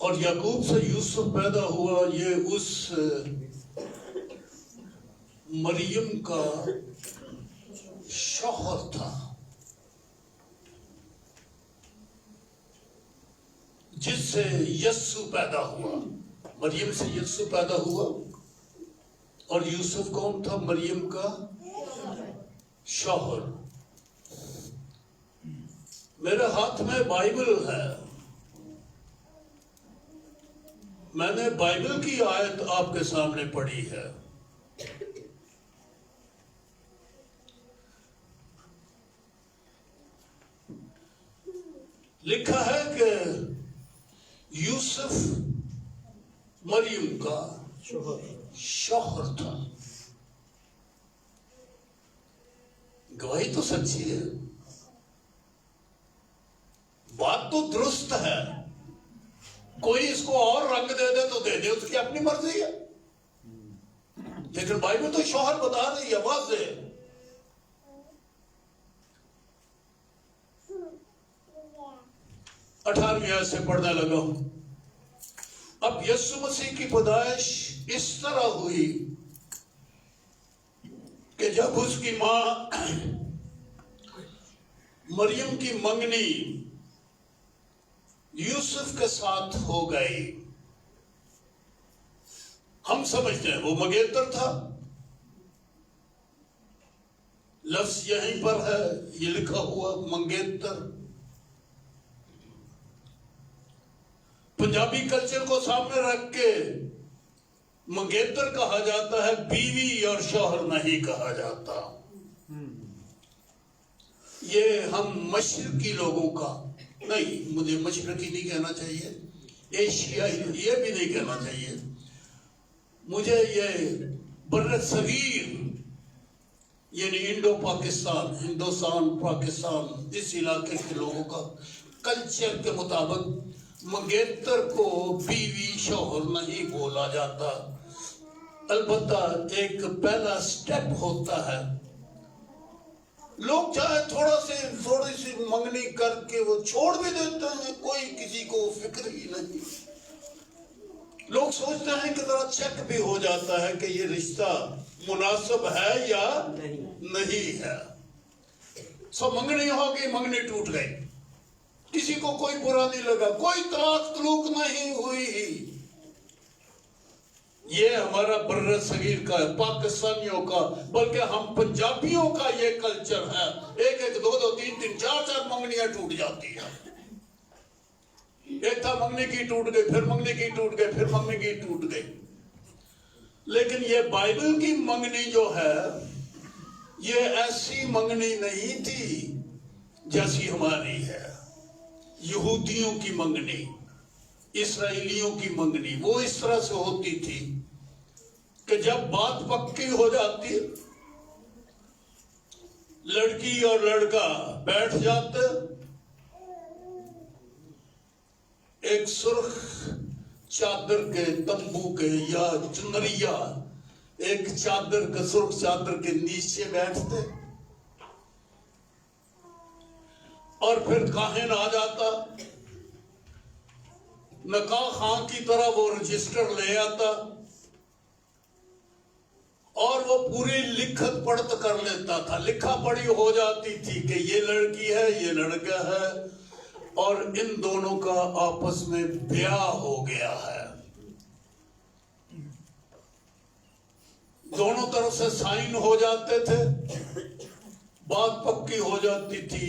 और याकूब से यूसुफ पैदा हुआ, ये उस मरियम का शौहर था जिससे यस्सु पैदा हुआ। मरियम से यस्सु पैदा हुआ। और यूसुफ कौन था? मरियम का शौहर। मेरे हाथ में बाइबल है। मैंने बाइबल की आयत आपके सामने पढ़ी है। लिखा है कि यूसुफ मरियम का शौहर था। गवाही तो सच्ची है, बात तो दुरुस्त है। कोई इसको और रंग दे दे तो दे दे, उसकी अपनी मर्जी है। लेकिन बाइबल तो शौहर बता रही है, वाज़ेह। अठारहवीं आयत से पढ़ने लगा हूं। अब यीशु मसीह की पैदाइश इस तरह हुई कि जब उसकी मां मरियम की मंगनी यूसुफ के साथ हो गई। हम समझते हैं वो मंगेतर था। लफ्ज यहीं पर है, ये लिखा हुआ मंगेतर। पंजाबी कल्चर को सामने रख के मंगेतर कहा जाता है, बीवी और शौहर नहीं कहा जाता। ये हम मशरकी लोगों का नहीं, मुझे मशरकी नहीं कहना चाहिए, एशियाई ये भी नहीं कहना चाहिए, मुझे ये बर्र सगीर यानी इंडो पाकिस्तान, हिंदुस्तान पाकिस्तान, इस इलाके के लोगों का कल्चर के मुताबिक मंगेतर को बीवी शौहर नहीं बोला जाता। अलबत्ता एक पहला स्टेप होता है। लोग चाहे थोड़ी सी मंगनी करके वो छोड़ भी देते हैं, कोई किसी को फिक्र ही नहीं। लोग सोचते हैं कि जरा चेक भी हो जाता है कि ये रिश्ता मुनासिब है या नहीं है। सब मंगनी होगी, मंगनी टूट गई, किसी को कोई बुरा नहीं लगा, कोई तलाक तलूक नहीं हुई। ये हमारा बर्र सगीर का, पाकिस्तानियों का, बल्कि हम पंजाबियों का ये कल्चर है। एक एक, दो दो, तीन तीन, चार चार मंगनियां टूट जाती हैं। एक था मंगनी की टूट गई, फिर मंगनी की टूट गई, फिर मंगनी की टूट गई। लेकिन ये बाइबल की मंगनी जो है, ये ऐसी मंगनी नहीं थी जैसी हमारी है। यहूदियों की मंगनी, इस्राएलियों की मंगनी वो इस तरह से होती थी कि जब बात पक्की हो जाती, लड़की और लड़का बैठ जाते, एक सुर्ख चादर के तंबू के या चुनरिया, एक चादर के, सुर्ख चादर के नीचे बैठते और फिर काहिन आ जाता, नकाह खां की तरह वो रजिस्टर ले आता और वो पूरी लिखत पढ़त कर लेता था। लिखा पढ़ी हो जाती थी कि ये लड़की है, ये लड़का है और इन दोनों का आपस में ब्याह हो गया है। दोनों तरफ से साइन हो जाते थे, बात पक्की हो जाती थी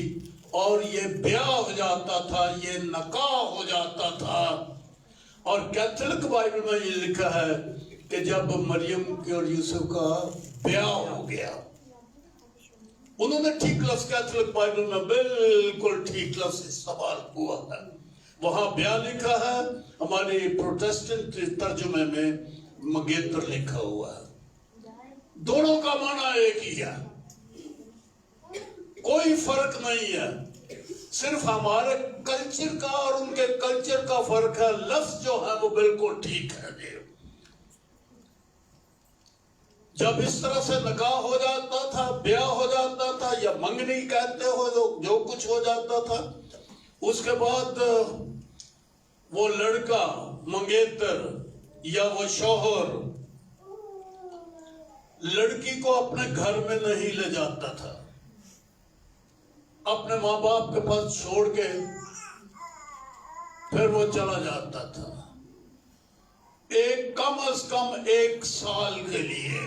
और ये ब्याह हो जाता था, ये नकाह हो जाता था। और कैथोलिक बाइबल में ये लिखा है कि जब मरियम के और यूसुफ का ब्याह हो गया, उन्होंने ठीक लफ्ज कैथोलिक बाइबल में बिल्कुल ठीक लफ्ज इस्तेमाल हुआ है। वहां ब्याह लिखा है, हमारे प्रोटेस्टेंट तर्जुमे में मंगेतर लिखा हुआ है। दोनों का माना एक ही है, कोई फर्क नहीं है। सिर्फ हमारे कल्चर का और उनके कल्चर का फर्क है। लफ्ज जो है वो बिल्कुल ठीक है। जब इस तरह से नकाह हो जाता था, ब्याह हो जाता था या मंगनी कहते हो, जो कुछ हो जाता था, उसके बाद वो लड़का मंगेतर या वो शौहर लड़की को अपने घर में नहीं ले जाता था, अपने माँ बाप के पास छोड़ के फिर वो चला जाता था, कम से कम 1 साल के लिए।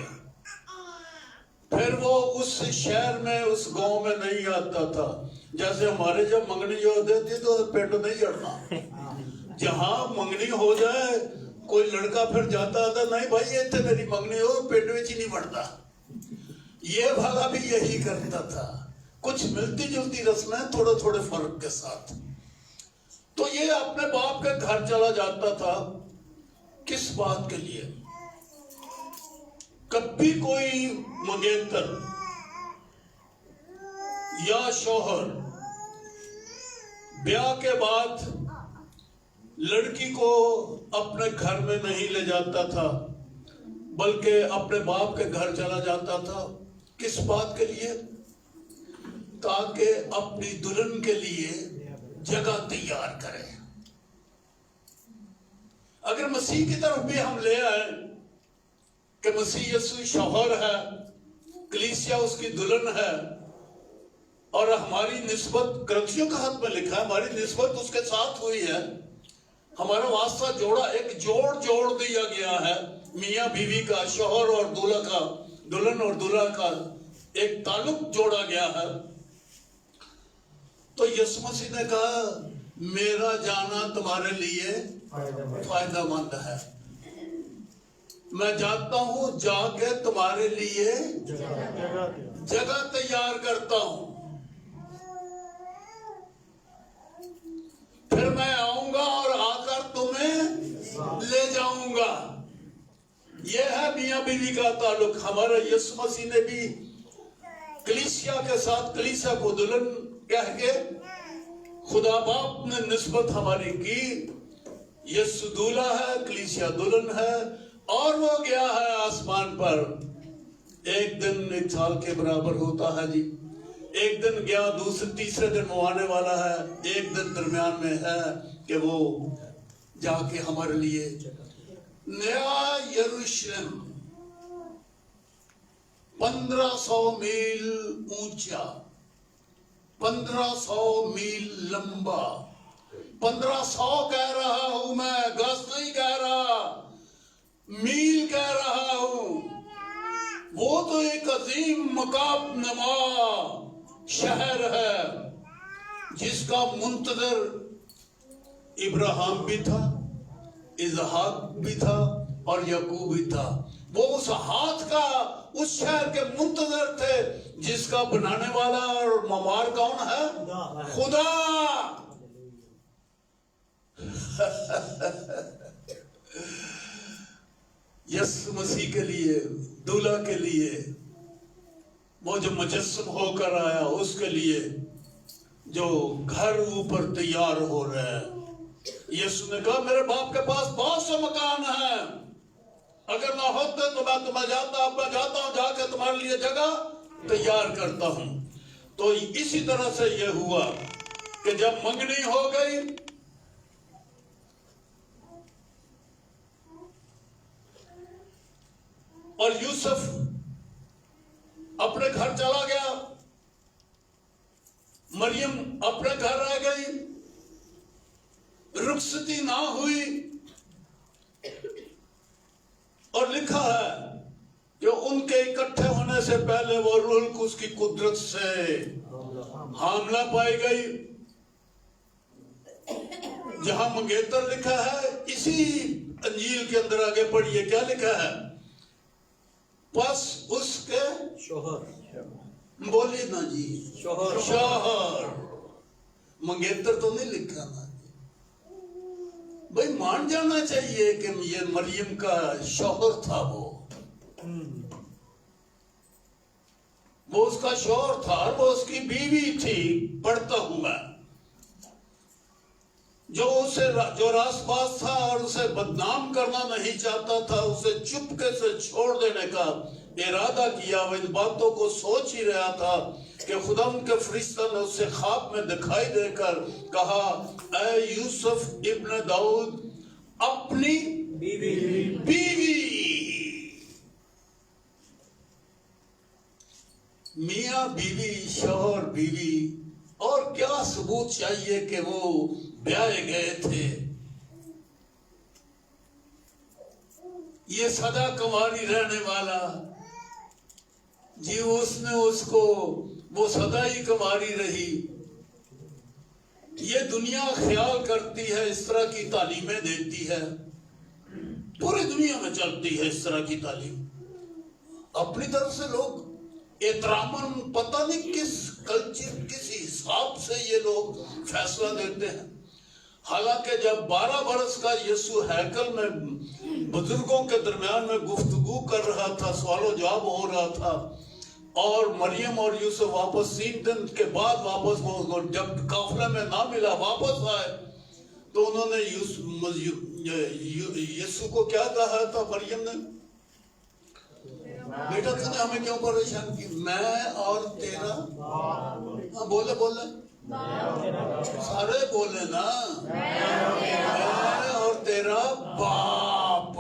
फिर वो उस शहर में, उस गांव में नहीं आता था। जैसे हमारे जब मंगनी होती थी तो पेट नहीं चढ़ना, जहां मंगनी हो जाए कोई लड़का फिर जाता था, नहीं भाई ये थे मेरी मंगनी हो, पेट में ही नहीं बढ़ता। ये भागा भी यही करता था, कुछ मिलती जुलती रस्में थोड़े थोड़े फर्क के साथ। तो ये अपने बाप के घर चला जाता था, किस बात के लिए? कभी कोई मंगेतर या शौहर ब्याह के बाद लड़की को अपने घर में नहीं ले जाता था, बल्कि अपने बाप के घर चला जाता था। किस बात के लिए? ताकि अपनी दुल्हन के लिए जगह तैयार करे। अगर मसीह की तरफ भी हम ले आए कि मसीह यीशु शौहर है, कलीसिया उसकी दुल्हन है, और हमारी निस्बत ग्रंथियों का हाथ में लिखा है, हमारी निस्बत उसके साथ हुई है, हमारा वास्ता जोड़ा, एक जोड़ दिया गया है, मियाँ बीवी का, शौहर और दूल्हा का, दुल्हन और दूल्हा का एक ताल्लुक जोड़ा गया है। तो यीशु मसीह ने कहा मेरा जाना तुम्हारे लिए फायदेमंद है, मैं जाता हूं, जाके तुम्हारे लिए जगह तैयार करता हूं, फिर मैं आऊंगा और आकर तुम्हें ले जाऊंगा। यह है मियां बीवी का ताल्लुक। हमारा यीशु मसीह ने भी कलीसिया के साथ, कलीसिया को दुल्हन कह के खुदा बाप ने निस्बत हमारी की। यीशु दूल्हा है, कलीसिया दुल्हन है, और वो गया है आसमान पर। एक दिन 1 साल के बराबर होता है जी। एक दिन गया, तीसरे दिन वो आने वाला है। एक दिन दरमियान में है कि वो जाके हमारे लिए नया यरूशलेम 1500 मील ऊंचा, 1500 मील लंबा, 1500 कह रहा हूं मैं, गज नहीं कह रहा, मील कह रहा हूं। वो तो एक अजीम मकाम नमा शहर है जिसका मुंतजर इब्राहिम भी था, इजहाक भी था और याकूब भी था। वो उस हाथ का, उस शहर के मुंतजर थे जिसका बनाने वाला और ममार कौन है? खुदा। यीशु मसीह के लिए, दूल्हा के लिए, वो जो मुजस्सम होकर आया, उसके लिए जो घर ऊपर तैयार हो रहा है। यीशु ने कहा मेरे बाप के पास बहुत से मकान हैं, अगर ना होते तो मैं तुम्हें जाता हूं, जाकर तुम्हारे लिए जगह तैयार करता हूं। तो इसी तरह से यह हुआ कि जब मंगनी हो गई, और यूसुफ अपने घर चला गया, मरियम अपने घर रह गई, रुखसती ना हुई, और लिखा है कि उनके इकट्ठे होने से पहले वो रूह कुद्स की कुदरत से हामला पाई गई। जहां मंगेतर लिखा है, इसी अंजील के अंदर आगे पढ़िए क्या लिखा है? बस उसके शौहर, बोलिए ना जी, शौहर। मंगेतर तो नहीं लिखा ना जी। भाई मान जाना चाहिए कि ये मरियम का शौहर था। वो उसका शौहर था, वो उसकी बीवी थी। पढ़ता हुआ जो रासपास था और उसे बदनाम करना नहीं चाहता था, उसे चुपके से छोड़ देने का इरादा किया। वो इन बातों को सोच ही रहा था कि खुदा उनके फरिश्ता ने उसे ख्वाब में दिखाई देकर कहा, ऐ यूसुफ इब्न दाऊद, अपनी बीवी मियां बीवी, शौहर बीवी, और क्या सबूत चाहिए कि वो ब्याहे गए थे। ये सदा कुंवारी रहने वाला जी, उसने उसको, वो सदा ही कुंवारी रही। ये दुनिया ख्याल करती है, इस तरह की तालीमें देती है, पूरी दुनिया में चलती है इस तरह की तालीम। अपनी तरफ से लोग एहतरामन, पता नहीं किस कल्चर, किस हिसाब से ये लोग फैसला देते हैं। हालांकि जब 12 बरस का यीशु हैकल में बुजुर्गों के दरमियान में गुफ्तगू कर रहा था, सवालो जवाब हो रहा था, और मरियम और यूसुफ वापस 3 दिन के बाद वापस, वो जब काफिले में ना मिला वापस आए, तो उन्होंने यीशु को क्या कहा था? मरियम ने, बेटा तूने हमें क्यों परेशान की? मैं और तेरा, हाँ बोले बोले, सारे बोले ना, मैं और तेरा बाप।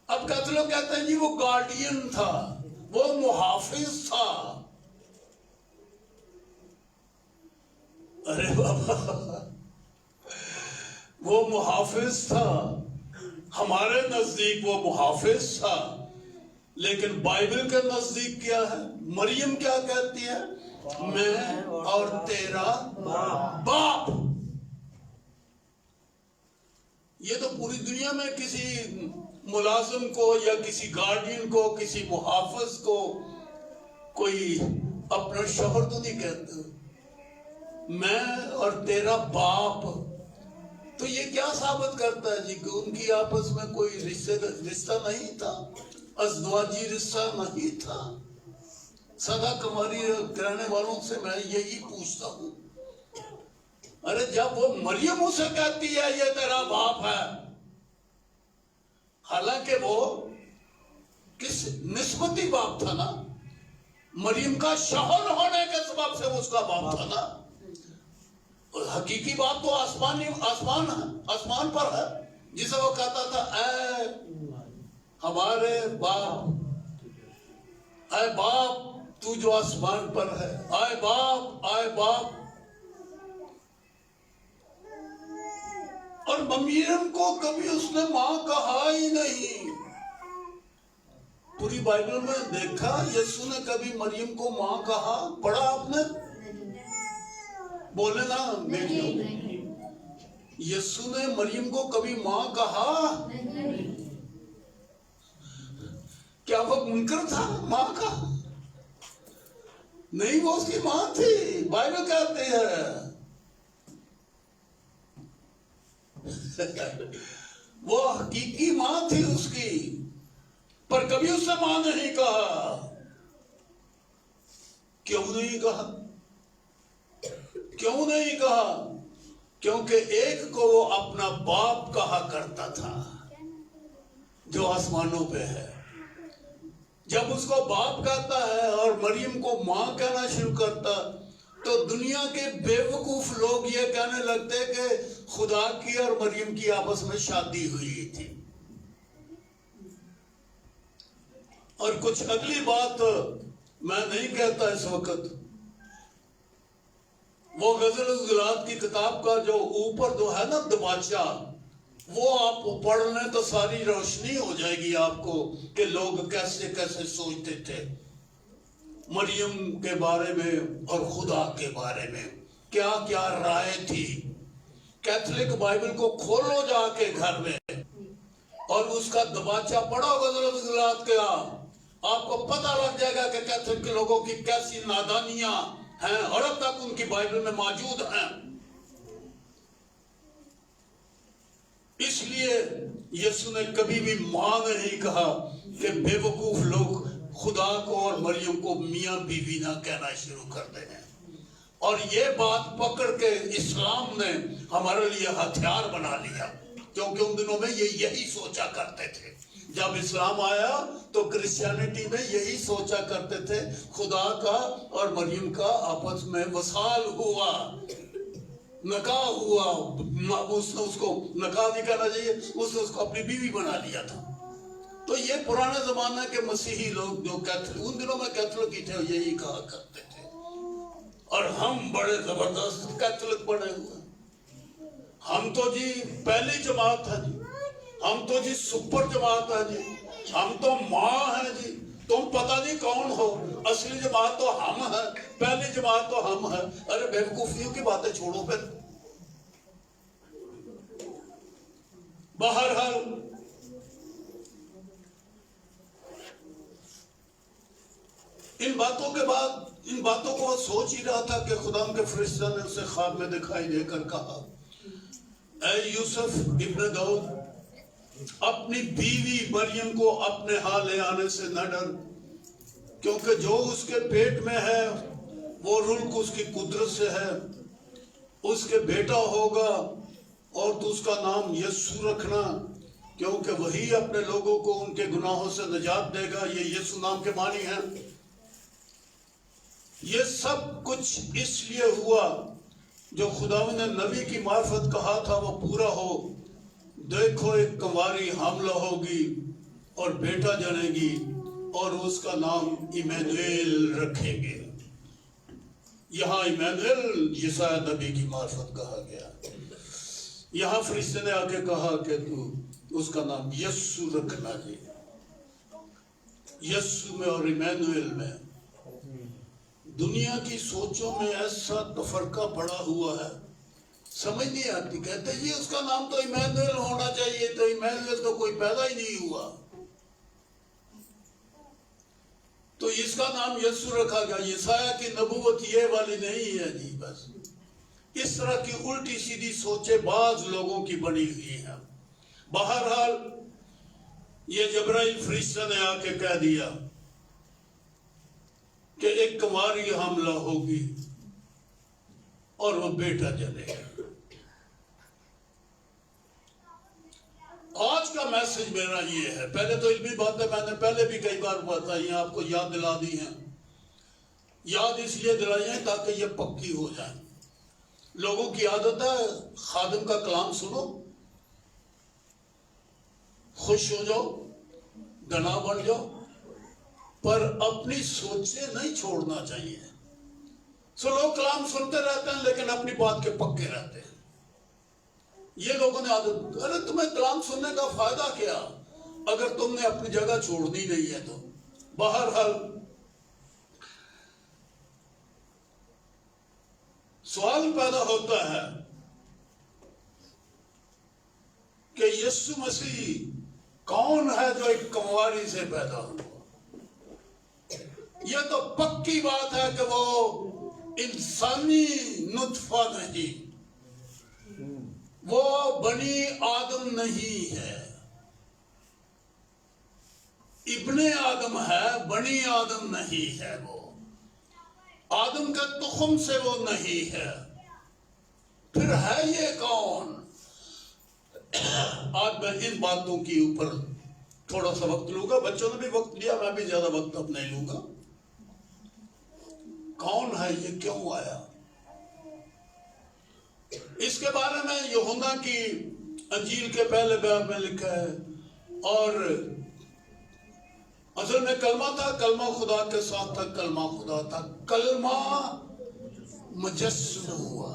अब कहते लोग कहते हैं जी वो गार्डियन था, वो मुहाफिज था। अरे बाबा, वो मुहाफिज था, हमारे नजदीक वो मुहाफिज था, लेकिन बाइबल के नजदीक क्या है? मरियम क्या कहती है? मैं और तेरा बाप। ये तो पूरी दुनिया में किसी मुलाजिम को या किसी गार्डियन को, किसी मुहाफिज को कोई अपना शौहर तो नहीं कहते, मैं और तेरा बाप। तो ये क्या साबित करता है जी कि उनकी आपस में कोई रिश्ता नहीं था, अज़दवाजी रिश्ता नहीं था। सदा कुंवारी रहने वालों से मैं यही पूछता हूँ, अरे जब वो मरियम उसे कहती है ये तेरा बाप है, हालांकि वो किस निस्बती बाप था ना, मरियम का शौहर होने के सबब से उसका बाप था ना। हकीकी बात तो आसमान पर है, जिसे वो कहता था ऐ हमारे बाप, ऐ बाप तू जो आसमान पर है, आए बाप, आए बाप। और मरियम को कभी उसने मां कहा ही नहीं। पूरी बाइबल में देखा यीशु ने कभी मरियम को मां कहा? पढ़ा आपने? बोले ना बेटियों, यीशु ने मरियम को कभी मां कहा? क्या वो मुनकर था मां का? नहीं, वो उसकी मां थी, बाइबल कहते हैं। वो हकीकी मां थी उसकी, पर कभी उसने मां नहीं कहा। क्यों नहीं कहा? क्यों नहीं कहा? क्योंकि एक को वो अपना बाप कहा करता था जो आसमानों पे है। जब उसको बाप कहता है और मरियम को मां कहना शुरू करता, तो दुनिया के बेवकूफ लोग ये कहने लगते कि खुदा की और मरियम की आपस में शादी हुई थी। और कुछ अगली बात मैं नहीं कहता इस वक्त, वो गज़ल-उल-ग़िलात की किताब का जो ऊपर जो है ना दबाचा, वो आप पढ़ लें तो सारी रोशनी हो जाएगी आपको कि लोग कैसे कैसे सोचते थे मरियम के बारे में और खुदा के बारे में, क्या क्या राय थी। कैथोलिक बाइबल को खोलो जाके घर में और उसका दबाचा पढ़ो गज़ल-उल-ग़िलात का, आपको पता लग जाएगा कि कैथोलिक के लोगों की कैसी नादानियां हैं और अब तक उनकी बाइबल में मौजूद हैं। इसलिए यीशु ने कभी भी मां नहीं कहा कि बेवकूफ लोग खुदा को और मरियम को मियां बीवी ना कहना शुरू कर दें। और ये बात पकड़ के इस्लाम ने हमारे लिए हथियार बना लिया, क्योंकि उन दिनों में ये यही सोचा करते थे। जब इस्लाम आया तो क्रिश्चियनिटी में यही सोचा करते थे, खुदा का और मरियम का आपस में वसाल हुआ, नकाह हुआ। उसने उसको नकाह नहीं करना चाहिए, उसने उसको अपनी बीवी बना लिया था। तो ये पुराने जमाने के मसीही लोग जो कैथोलिक, उन दिनों में कैथोलिक ही थे, यही कहा करते थे। और हम बड़े जबरदस्त कैथोलिक बने हुए, हम तो जी पहली जमात है जी, हम तो जी सुपर जमात है जी, हम तो माँ है जी। तुम पता नहीं कौन हो, असली जमात तो हम है, पहली जमात तो हम है। अरे बेवकूफियों की बातें छोड़ो फिर। बहरहाल इन बातों के बाद, इन बातों को सोच ही रहा था कि खुदा के फरिश्ते ने उसे ख्वाब में दिखाई देकर कहा, ऐ यूसुफ इब्न दाऊद, अपनी बीवी मरियम को अपने हाथ ले आने से न डर, क्योंकि जो उसके पेट में है वो रुल्क उसकी कुदरत से है। उसके बेटा होगा और तू उसका नाम यीशु रखना, क्योंकि वही अपने लोगों को उनके गुनाहों से निजात देगा। ये यीशु नाम के मानी है। ये सब कुछ इसलिए हुआ जो खुदा ने नबी की मार्फत कहा था वो पूरा हो। देखो एक कुंवारी हमला होगी और बेटा जनेगी और उसका नाम इमैनुएल रखेंगे। यहाँ इमैनुएल यशाया नबी की मार्फत कहा गया। यहाँ फरिश्ते ने आके कहा कि तू उसका नाम यीशु रखना जी। यीशु में और इमैनुएल में दुनिया की सोचों में ऐसा तफरका पड़ा हुआ है, समझ नहीं आती। कहते जी उसका नाम तो इमैनुएल होना चाहिए, तो इमैनुएल तो कोई पैदा ही नहीं हुआ, तो इसका नाम यीशु रखा गया। यशाया की नबूवत ये वाली नहीं है जी। बस इस तरह की उल्टी सीधी सोचे बाज लोगों की बनी हुई है। बहरहाल ये जबराइल फरिश्ता ने आके कह दिया कि एक कुंवारी हमला होगी और वो बेटा जनेगा। आज का मैसेज मेरा ये है, पहले तो इल्मी बातें मैंने पहले भी कई बार बताई हैं, आपको याद दिला दी हैं। याद इसलिए दिलाई है ताकि ये पक्की हो जाए। लोगों की आदत है खादिम का कलाम सुनो, खुश हो जाओ, गना बन जाओ, पर अपनी सोचे नहीं छोड़ना चाहिए। सो लोग कलाम सुनते रहते हैं लेकिन अपनी बात के पक्के रहते हैं। ये लोगों ने आदत, अरे तुम्हें कलाम सुनने का फायदा क्या अगर तुमने अपनी जगह छोड़नी नहीं है तो। बहरहाल सवाल पैदा होता है कि यीशु मसीह कौन है जो एक कुंवारी से पैदा हुआ। यह तो पक्की बात है कि वो इंसानी नुत्फा नहीं, वो बनी आदम नहीं है, इब्ने आदम है, बनी आदम नहीं है। वो आदम के तुखम से वो नहीं है। फिर है ये कौन? आज मैं इन बातों के ऊपर थोड़ा सा वक्त लूंगा। बच्चों ने भी वक्त लिया, मैं भी ज्यादा वक्त अब नहीं लूंगा। कौन है ये, क्यों आया, इसके बारे में यूहन्ना की अंजील के पहले बाब में लिखा है। और असल में कलमा था, कलमा खुदा के साथ था, कलमा खुदा था, कलमा मुजस्सम हुआ।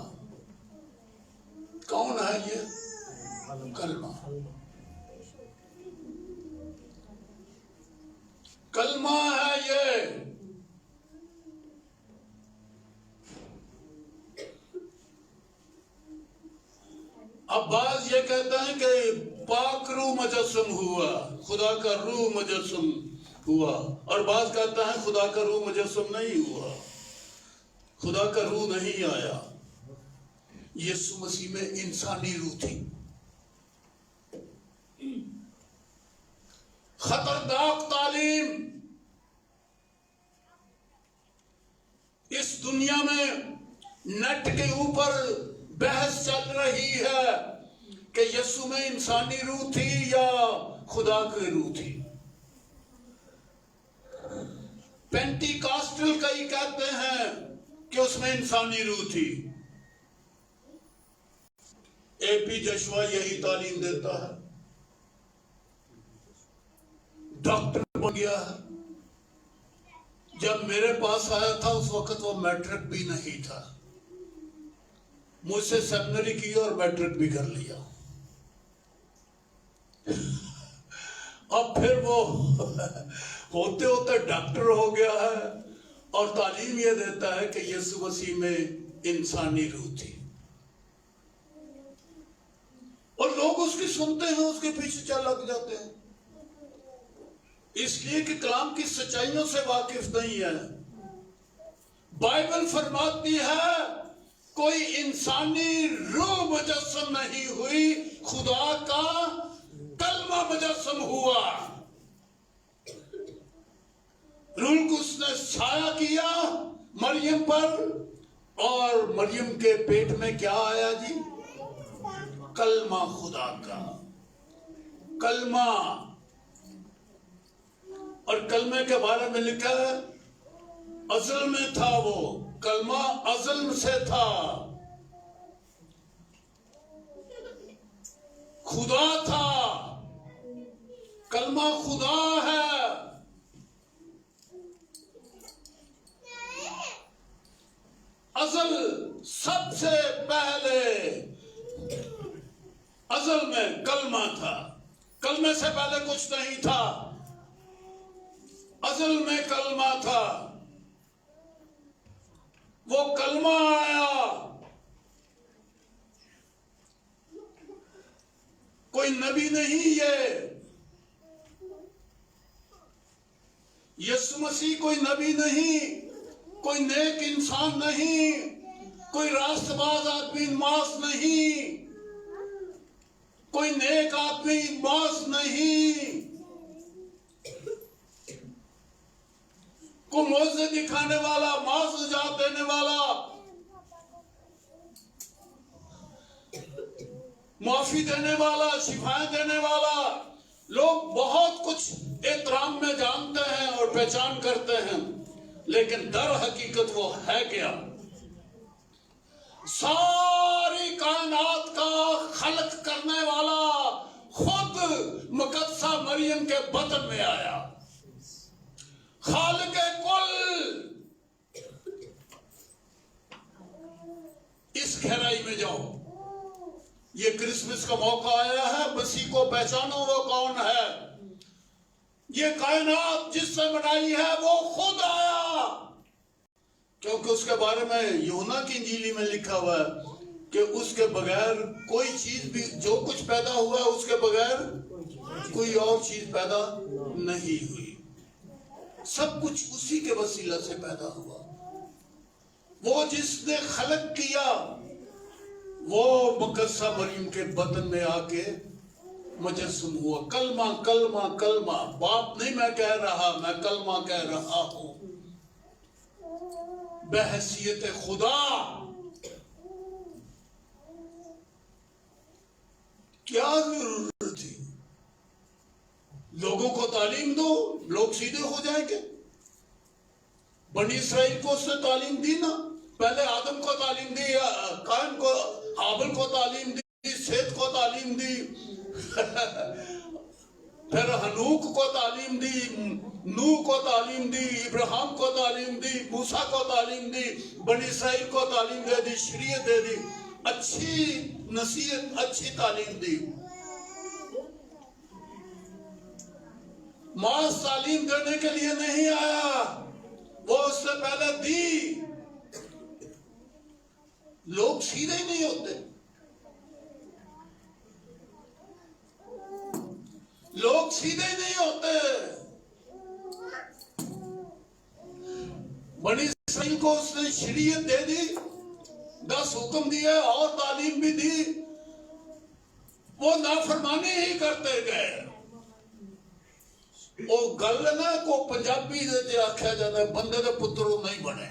कौन है ये? कलमा। कलमा है ये। अब बाज ये कहते हैं कि पाक रूह मुजस्सम हुआ, खुदा का रूह मुजस्सम हुआ, और बाज कहता है खुदा का रूह मुजस्सम नहीं हुआ, खुदा का रूह नहीं आया। यीशु मसीह में इंसानी रूह थी। खतरनाक तालीम इस दुनिया में नेट के ऊपर बहस चल रही है कि यीशु में इंसानी रूह थी या खुदा की रूह थी। पेंटिकास्टल कई कहते हैं कि उसमें इंसानी रूह थी। एपी जशवा यही तालीम देता है, डॉक्टर बन गया है। जब मेरे पास आया था उस वक्त वो मैट्रिक भी नहीं था, मुझसे सेमिनरी की और मैट्रिक भी कर लिया। अब फिर वो होते होते डॉक्टर हो गया है और तालीम ये देता है कि यीशु मसीह में इंसानी रूह थी। और लोग उसकी सुनते हैं, उसके पीछे चल लग जाते हैं, इसलिए कि कलाम की सच्चाइयों से वाकिफ नहीं है। बाइबल फरमाती है कोई इंसानी रूह मुजस्सम नहीं हुई, खुदा का कलमा मुजस्सम हुआ। रूह को उसने छाया किया मरियम पर, और मरियम के पेट में क्या आया जी? कलमा, खुदा का कलमा। और कलमे के बारे में लिखा है अज़ल में था, वो कलमा अज़ल से था, खुदा था। कलमा खुदा है। अज़ल सबसे पहले अज़ल में कलमा था, कलमे से पहले कुछ नहीं था, अज़ल में कलमा था। वो कलमा आया, कोई नबी नहीं, यीशु मसीह कोई नबी नहीं, कोई नेक इंसान नहीं, कोई रास्तबाज आदमी मास नहीं, कोई नेक आदमी मास नहीं, को मौजे दिखाने वाला, मास निजात देने वाला, माफी देने वाला, शिफाएं देने वाला। लोग बहुत कुछ एहतराम में जानते हैं और पहचान करते हैं, लेकिन दर हकीकत वो है क्या? सारी कायनात का खलक करने वाला खुद मुकद्दसा मरियम के बदन में आया। खालिक़े कुल। इस गहराई में जाओ। ये क्रिसमस का मौका आया है, मसीह को पहचानो वो कौन है। ये कायनात जिससे बनाई है वो खुद आया, क्योंकि उसके बारे में यूहन्ना की इंजीली में लिखा हुआ है कि उसके बगैर कोई चीज भी, जो कुछ पैदा हुआ है उसके बगैर कोई और चीज पैदा नहीं हुई। सब कुछ उसी के वसीला से पैदा हुआ। वो जिसने खलक किया वो मुकद्दसा मरियम के बदन में आके मुजस्सम हुआ। कलमा कलमा कलमा, बाप नहीं मैं कह रहा, मैं कलमा कह रहा हूं। बहैसियत खुदा। क्या जरूरत थी? लोगों को तालीम दो, लोग सीधे हो जाएंगे। बनी इसराइल को उसने तालीम दी ना, पहले आदम को तालीम दी, कायम को, हाबिल को तालीम दी, सेत को तालीम दी, फिर हनूक को तालीम दी, नूह को तालीम दी, इब्राहिम को तालीम दी, मूसा को तालीम दी, बनी इसराइल को तालीम दे दी, शरीयत दे दी, अच्छी नसीहत, अच्छी तालीम दी। मास तालीम देने के लिए नहीं आया, वो उससे पहले दी। लोग सीधे ही नहीं होते, लोग सीधे ही नहीं होते। बनी इसराइल को उसने शरीयत दे दी, 10 हुक्म दिए और तालीम भी दी, वो नाफरमानी ही करते गए। वो गल ना को पंजाबी दे आख्या जाता है, बंदे दे पुत्र नहीं बने,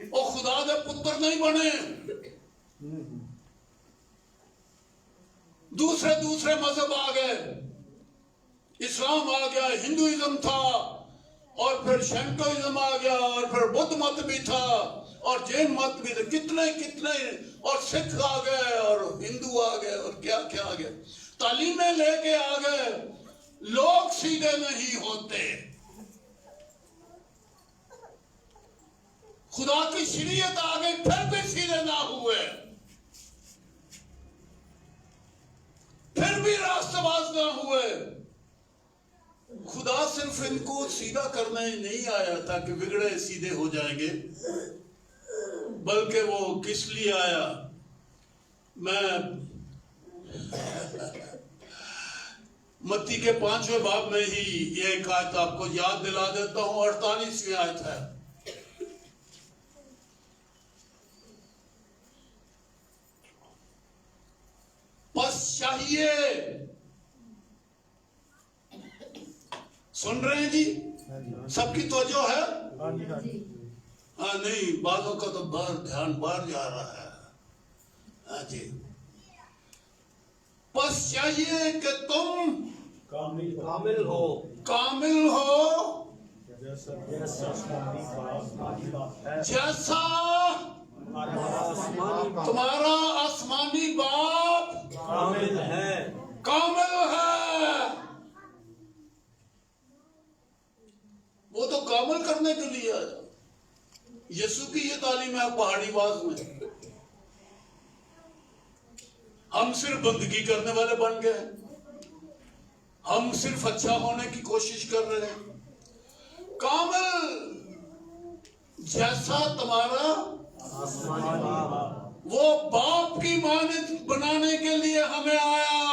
वो खुदा दे पुत्र नहीं बने। दूसरे दूसरे मजहब आ गए, इस्लाम आ गया, हिंदुइज्म था, और फिर शैंटोइज्म आ गया, और फिर बुद्ध मत भी था, और जैन मत भी थे, कितने कितने, और सिख आ गए, और हिंदू आ गए, और क्या क्या आ गए, तालीमें लेके आ गए। लोग सीधे नहीं होते। खुदा की शरीयत आ गई, फिर भी सीधे ना हुए, फिर भी रास्तबाज ना हुए। खुदा सिर्फ इनको सीधा करने ही नहीं आया था कि बिगड़े सीधे हो जाएंगे, बल्कि वो किस लिए आया। मैं मत्ती के 5वें बाब में ही ये एक आयत आपको याद दिला देता हूं, 48वीं आयत है। बस चाहिए, सुन रहे हैं जी, सबकी तवज्जो है? हाँ नहीं, बालों का तो ध्यान बाहर जा रहा है। हाँ जी, बस चाहिए कि तुम कामिल हो, कामिल हो, जैसा तुम्हारा आसमानी बाप कामिल है, कामिल है। वो तो कामिल करने के लिए आया। यीशु की ये तालीम है पहाड़ी बाज में। हम सिर्फ बंदगी करने वाले बन गए, हम सिर्फ अच्छा होने की कोशिश कर रहे हैं। कामिल जैसा तुम्हारा वो बाप की मानद बनाने के लिए हमें आया।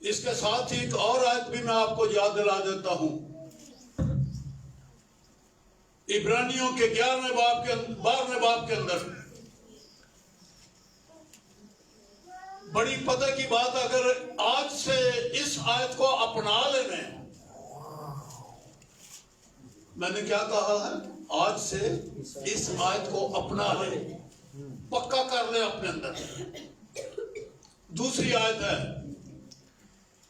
इसके साथ ही एक और आयत भी मैं आपको याद दिला देता हूं। इब्रानियों के 12वें बाब के अंदर बड़ी पता की बात, अगर आज से इस आयत को अपना लेने, मैंने क्या कहा है, आज से इस आयत को अपना ले, पक्का कर ले अपने अंदर। दूसरी आयत है,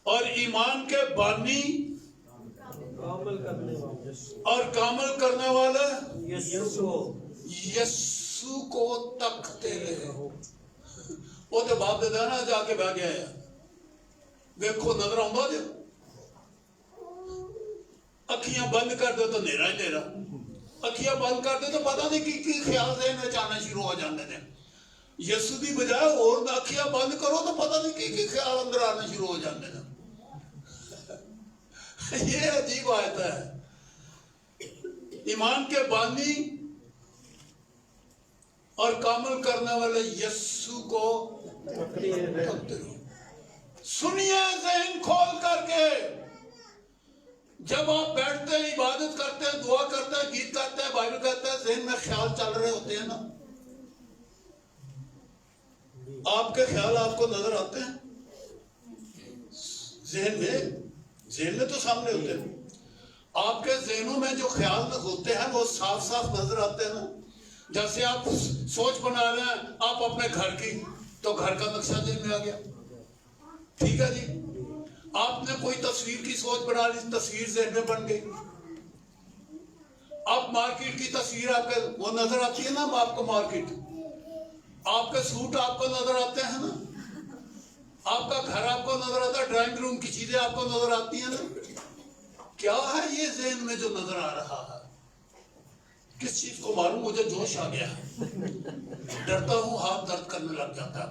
और ईमान के बानी और कामल करने वाले यीशु को तकते रहे। वो तो बाप दे ना जाके बह गया है, देखो नजर आंदा जो, अखियां बंद कर दो तो नेरा ही नेरा, अखियां बंद कर दो तो पता नहीं की ख्याल से आना शुरू हो जाते हैं। यीशु की बजाय और अखियां बंद करो तो पता नहीं की ख्याल अंदर आने शुरू हो जाते हैं। ये अजीब आयत है। ईमान के बानी और कामल करने वाले यीशु को सुनिए ज़हन खोल करके। जब आप बैठते हैं, इबादत करते हैं, दुआ करते हैं, गीत गाते हैं, बाइबल कहते हैं, ज़हन में ख्याल चल रहे होते हैं ना, आपके ख्याल आपको नजर आते हैं ज़हन में तो सामने होते हैं। आपके ज़हनों में जो ख्याल होते हैं वो साफ साफ नजर आते हैं ना। जैसे आप सोच बना रहे हैं आप अपने घर की, तो घर का नक्शा ज़हन में आ गया, ठीक है जी। आपने कोई तस्वीर की सोच बना ली, तस्वीर ज़हन में बन गई। आप मार्केट की तस्वीर आपके वो नजर आती है ना, आपको मार्केट, आपके सूट आपको नजर आते हैं ना, आपका घर आपको नजर आता है, ड्राइंग रूम की चीजें आपको नजर आती हैं ना। क्या है ये ज़हन में जो नजर आ रहा है? किस चीज को मालूम? मुझे जोश आ गया, डरता हूं, हाथ दर्द करने लग जाता है।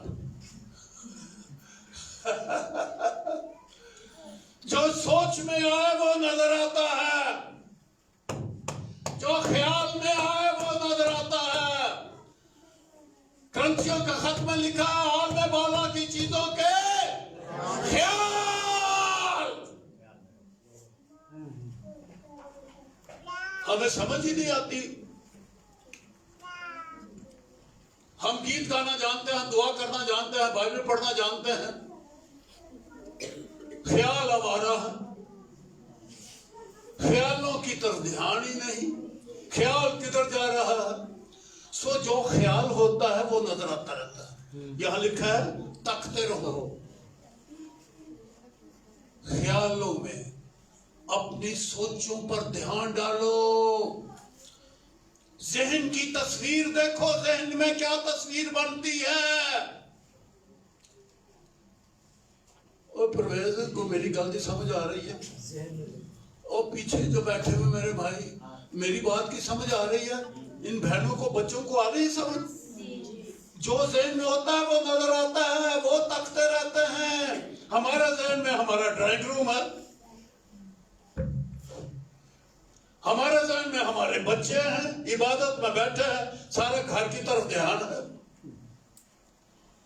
जो सोच में आए वो नजर आता है, जो ख्याल में आए वो नजर आता है। ग्रंथियों का खत में लिखा है, हाल में बाला की चीजों के ख्याल। हमें समझ ही नहीं आती। हम गीत गाना जानते हैं, दुआ करना जानते हैं, बाइबल पढ़ना जानते हैं, ख्याल आवारा है, ख्यालों की तरफ ध्यान ही नहीं। ख्याल किधर जा रहा है? सो जो ख्याल होता है वो नजर आता रहता है। यहां लिखा है तकते रहो, ख्यालों में अपनी सोचों पर ध्यान डालो, जहन की तस्वीर देखो, जहन में क्या तस्वीर बनती है। और परवेज को मेरी गलती समझ आ रही है? और पीछे जो बैठे हुए मेरे भाई, मेरी बात की समझ आ रही है? इन बहनों को, बच्चों को आ रही है समझ? जो जहन में होता है वो नजर आता है, वो तकते रहते हैं। हमारा जहन में हमारा ड्राइंग रूम है, हमारे जहन में हमारे बच्चे हैं, इबादत में बैठे हैं, सारे घर की तरफ ध्यान है,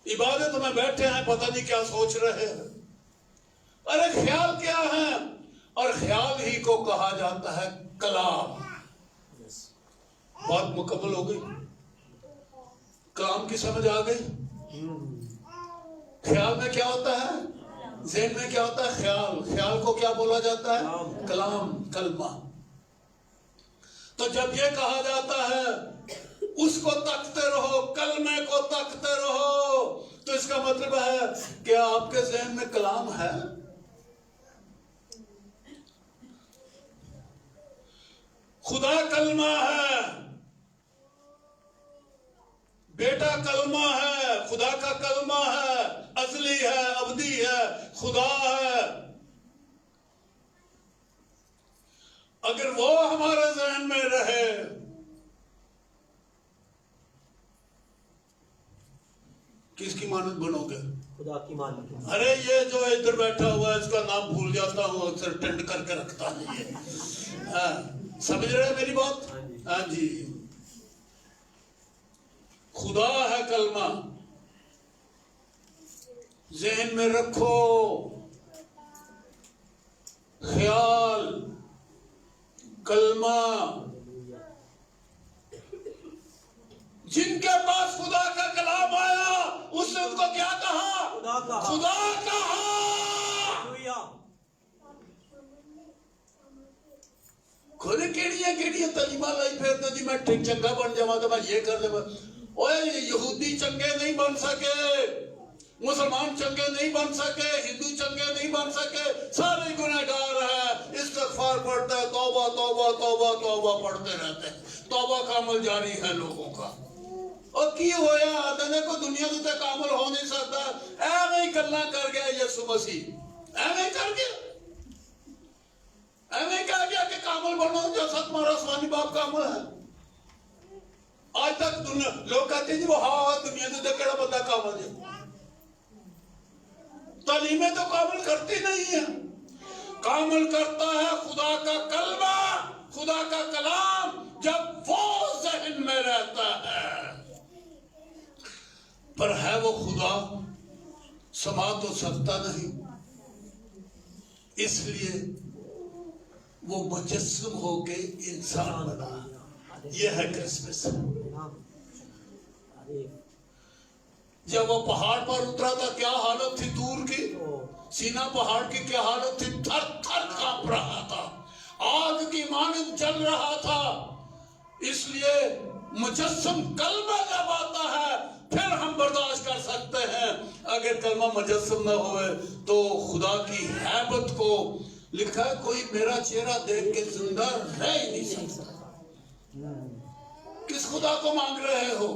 इबादत में बैठे हैं, पता नहीं क्या सोच रहे हैं। अरे ख्याल क्या है? और ख्याल ही को कहा जाता है कलाम। बात मुकम्मल हो गई, कलाम की समझ आ गई। ख्याल में क्या होता है, ज़हन में क्या होता है? ख्याल। ख्याल को क्या बोला जाता है? कलाम, कलमा। तो जब ये कहा जाता है उसको तकते रहो, कलमे को तकते रहो, तो इसका मतलब है कि आपके ज़हन में कलाम है। खुदा कलमा है, बेटा कलमा है, खुदा का कलमा है, अजली है, अबदी है, खुदा है। अगर वो हमारे ज़हन में रहे, किसकी मानत बनोगे? खुदा की मानत। अरे ये जो इधर बैठा हुआ है इसका नाम भूल जाता हूँ अक्सर, टेंड करके रखता है ये। समझ रहे हैं मेरी बात? हाँ जी। खुदा है कलमा, ज़हन में रखो। ख्याल, कलमा। जिनके पास खुदा का कलाम आया उसने उनको क्या कहा? खुदा कहा। खोले केड़ियां तलीमा लाई फिरते जी, मैं ठीक चंगा बन जावा तो मैं ये कर देवा। ओए यहूदी चंगे नहीं बन सके, मुसलमान चंगे नहीं बन सके, हिंदू चंगे नहीं बन सके, सारे गुनहगार है। इस्तिग़फ़ार पढ़ते हैं, तौबा तौबा तौबा तौबा पढ़ते रहते हैं, तौबा का अमल जारी है लोगों का। और की होया आदने को दुनिया तो कामल हो नहीं सकता, ऐਵੇਂ ही गल्लां कर गया यीशु मसीह, ऐਵੇਂ ही कर गया, ऐਵੇਂ कह गया कि कामल बनो जैसा तुम्हारा आसमानी बाप कामल है। आज तक दुनिया लोग कहते हैं जी वो हाँ दुनिया तो केड़ा बंदा कामल है, तालीमें तो कामल करती नहीं है। कामल करता है खुदा का कलमा, खुदा का कलाम, जब वो ज़हन में रहता है। पर है वो खुदा, समा तो सकता नहीं, इसलिए वो मुजस्सम होके इंसान बना। ये है क्रिसमस। जब वो पहाड़ पर उतरा था क्या हालत थी दूर की, सीना पहाड़ की क्या हालत थी, थर थर कांप रहा था, आग की मानद जल रहा था। इसलिए मुजस्सम कलमा जब आता है फिर हम बर्दाश्त कर सकते हैं। अगर कलमा मुजस्सम न होए तो खुदा की हैबत को, लिखा है कोई मेरा चेहरा देख के जिंदा रह ही नहीं सकता। किस खुदा को मांग रहे हो?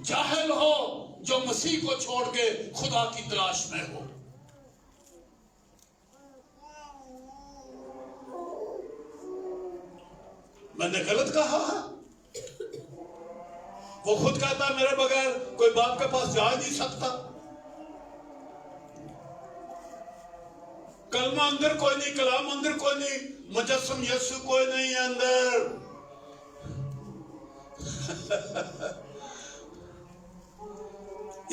जाहिल हो जो मसीह को छोड़ के खुदा की तलाश में हो। मैंने गलत कहा है? वो खुद कहता है मेरे बगैर कोई बाप के पास जा नहीं सकता। कलमा अंदर कोई नहीं, कलाम अंदर कोई नहीं, मुजस्सम यीशु कोई नहीं है अंदर।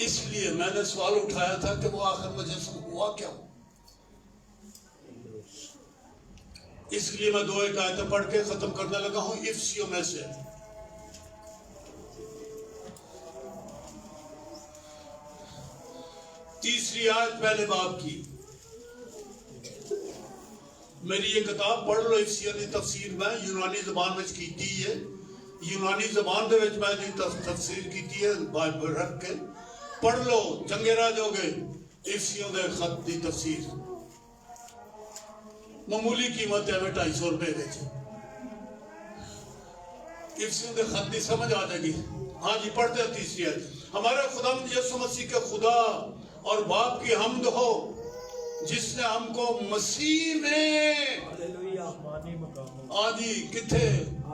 इसलिए मैंने सवाल उठाया था कि वो आखिर मुजस्सम हुआ क्या? इसलिए मैं 2 आयतें पढ़ के खत्म करने लगा हूं इफ्सियों में से। तीसरी आयत पहले बाब की। मेरी ये किताब पढ़ लो, इफ्सियों की तफसीर में यूनानी जबान में की है, यूनानी जबान दे विच मैं जी तफसीर की है बाइबल रख के पढ़ लो, चंगे रह जाओगे। इफ्सियों दे खत की तफसीर मामूली कीमत है 250 रुपए विच। इफ्सियों दे खत की समझ आ जाएगी। हाँ जी, पढ़ते हैं तीसरी है। हमारे खुदावंद यीशु मसीह के खुदा और बाप की हम्द हो जिसने हमको मसीह में आदि किथे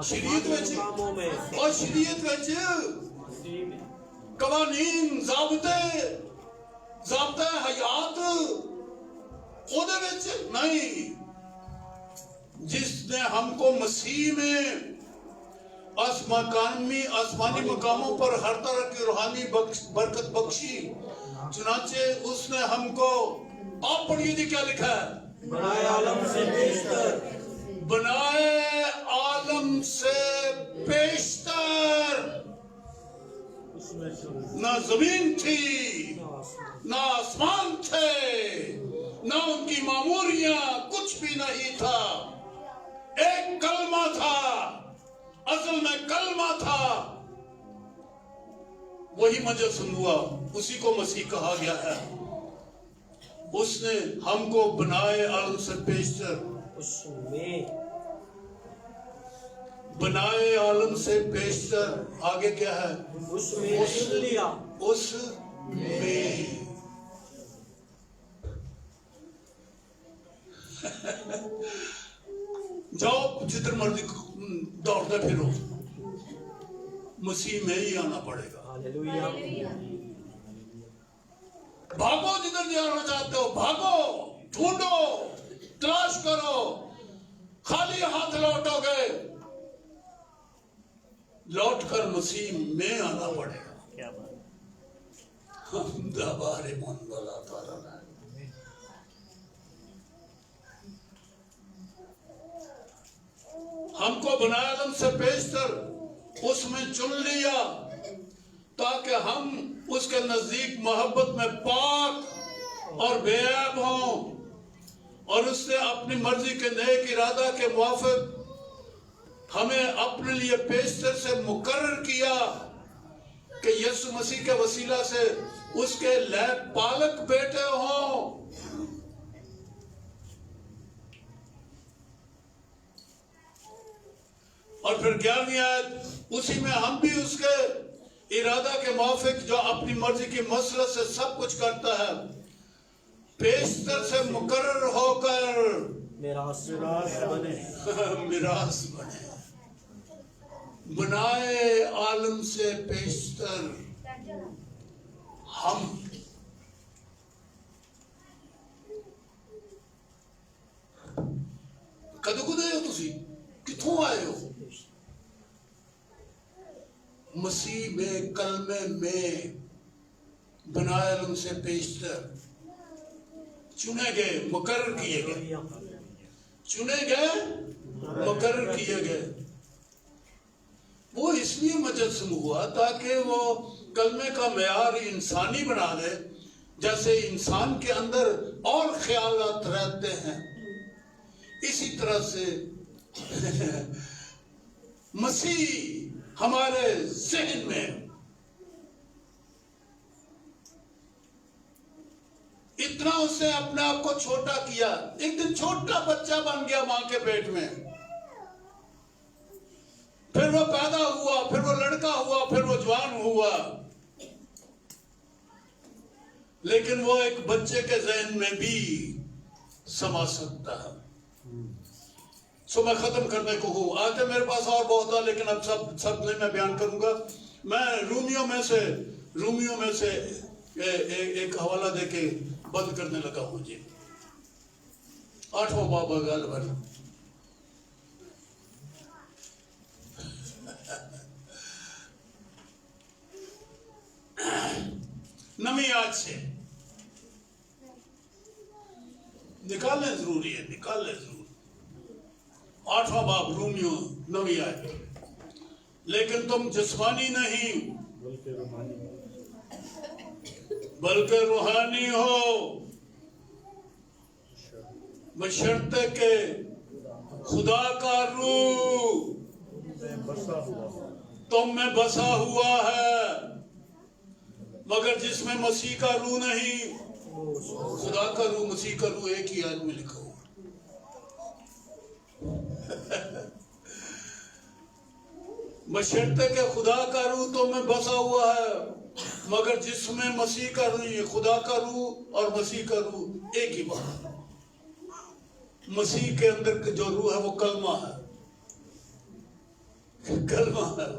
शरीयत विच और शरीयत विच कवानीन ज़ाब्ते हयात ओदे विच नहीं, जिसने हमको मसीह में आसमानी मकामों पर हर तरह की रूहानी बरकत बख्शी। चुनाचे उसने हमको, आप पढ़िए जी क्या लिखा है, बनाए आलम से पेशतर, बनाए आलम से पेशतर। ना जमीन थी ना आसमान थे ना उनकी मामूरियां, कुछ भी नहीं था। एक कलमा था, असल में कलमा था, वही मजसूम हुआ, उसी को मसीह कहा गया है। उसने हमको बनाए आलम से पेशतर, उसमें बनाए आलम से पेशतर। आगे क्या है, उसमें जाओ जिधर मर्जी दौड़ते फिरो, मसीह में ही आना पड़ेगा। भागो, जिधर जाना चाहते हो भागो, ढूंढो, तलाश करो, खाली हाथ लौटोगे, लौटकर मसीह में आना पड़ेगा। क्या बात, हम दबारे मन वाला तारा है। हमको बनाया आदम से पेशतर, उसमें चुन लिया ताकि हम उसके नजदीक मोहब्बत में पाक और बेऐब हों, और उसने अपनी मर्जी के नेक इरादा के मुवाफिक हमें अपने लिए पेशतर से मुकर्रर किया कि यीशु मसीह के वसीला से उसके लैब पालक बेटे हों। और फिर 11वीं आयत, उसी में हम भी उसके इरादा के मुवाफिक जो अपनी मर्जी की मसलत से सब कुछ करता है, पेशतर से मुकर्रर होकर मिरास बने। बनाए आलम से पेशतर हम। कदों कुदे हो तुसी, किथों आए हो? मसीह में, कलमे में बनाए आलम से पेशतर, चुने गए, मुकर्रर किए गए, चुने गए, मुकर्रर किए गए। वो इसलिए मुजस्सम हुआ ताकि वो कलमे का मेयार इंसानी बना दे, जैसे इंसान के अंदर और ख्यालात रहते हैं, इसी तरह से मसीह हमारे ज़हन में इतना उसने अपने आप को छोटा किया। एक दिन छोटा बच्चा बन गया मां के पेट में, फिर वो पैदा हुआ, फिर वो लड़का हुआ, फिर वो जवान हुआ, लेकिन वो एक बच्चे के ज़हन में भी समा सकता है। सो मैं खत्म करने को हूँ, आज तो मेरे पास और बहुत है, लेकिन अब सब नहीं मैं बयान करूंगा। मैं रूमियों में से एक हवाला देके बंद करने लगा हूँ जी। 8वां बाब गल भर नवी आज से निकालने जरूरी है, निकालने जरूरी। 8वां बाब रोमियो 9वीं आयत, लेकिन तुम जिस्मानी नहीं बल्कि रूहानी हो, बशर्ते के खुदा का रूह तुम में बसा हुआ है, मगर जिसमें मसीह का रूह नहीं। खुदा का रूह, मसीह का रूह एक ही आदमी लिखा हुआ। बशर्ते के खुदा का रूह तो में बसा हुआ है, मगर जिसमें मसीह का रूह, ये खुदा का रूह और मसीह का रूह एक ही बात है। मसीह के अंदर के जो रूह है वो कलमा है, कलमा है,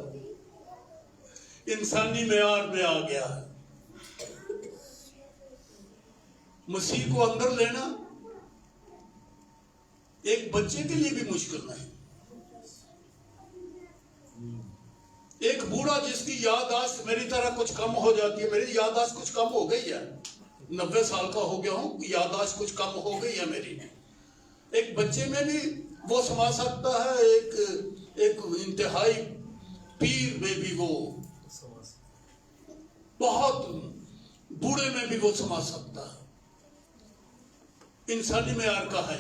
इंसानी मेयार में आ गया है। मसीह को अंदर लेना एक बच्चे के लिए भी मुश्किल नहीं। एक बूढ़ा जिसकी याददाश्त मेरी तरह कुछ कम हो जाती है, मेरी याददाश्त कुछ कम हो गई है, 90 साल का हो गया हूं, याददाश्त कुछ कम हो गई है मेरी। एक बच्चे में भी वो समा सकता है, एक इंतहाई पीर में भी वो, बहुत बूढ़े में भी वो समा सकता है। इंसानी मेयार का है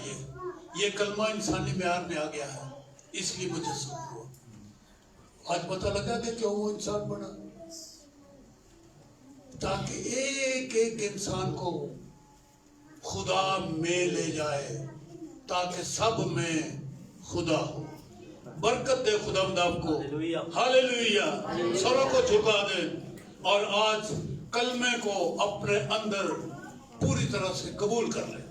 ये कलमा इंसानी मेयार में आ गया है, इसलिए मुझे सुख हुआ। आज पता लगा कि क्यों वो इंसान बना, ताकि एक एक इंसान को खुदा में ले जाए, ताकि सब में खुदा हो। बरकत दे खुदावंद आपको, हालेलुया। सरों को झुका दे और आज कलमे को अपने अंदर पूरी तरह से कबूल कर ले।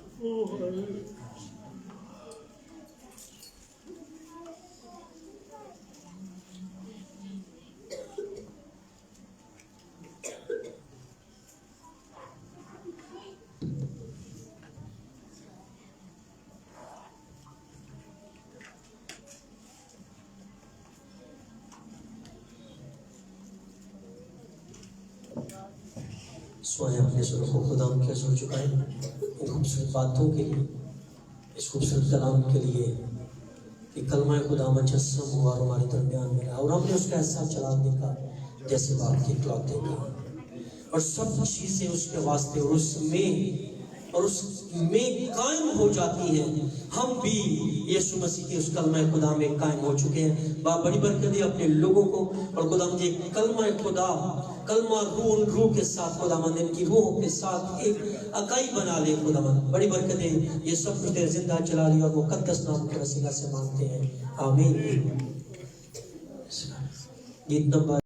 स्वयं अपने सुर को खुदा के सुर चुकाएं इन खूबसूरत बातों के लिए, इस खूबसूरत कलाम के लिए कि कलमा खुदा मुजस्सम हुआ और हमारे दरमियान में रहा, और हमने उसका एहसास चलाने का जैसे बात की इकलौते का, और सब चीज़ें उसके वास्ते और उसमें कायम हो जाती हैं। हम भी यीशु मसीह के उस कलमा खुदा में कायम हो चुके हैं। बाप बड़ी बरकत दे अपने लोगों को, और खुदा मुझे कलमा खुदा, कलमा रूह के साथ खुदा मंद इनकी रूहों के साथ एक अकाई बना ले खुदा मंद। बड़ी बरकत दे, ये सब कुछ देर जिंदा चला लिया और मुकद्दस नाम के वसीला से मांगते हैं, आमीन। गीत नंबर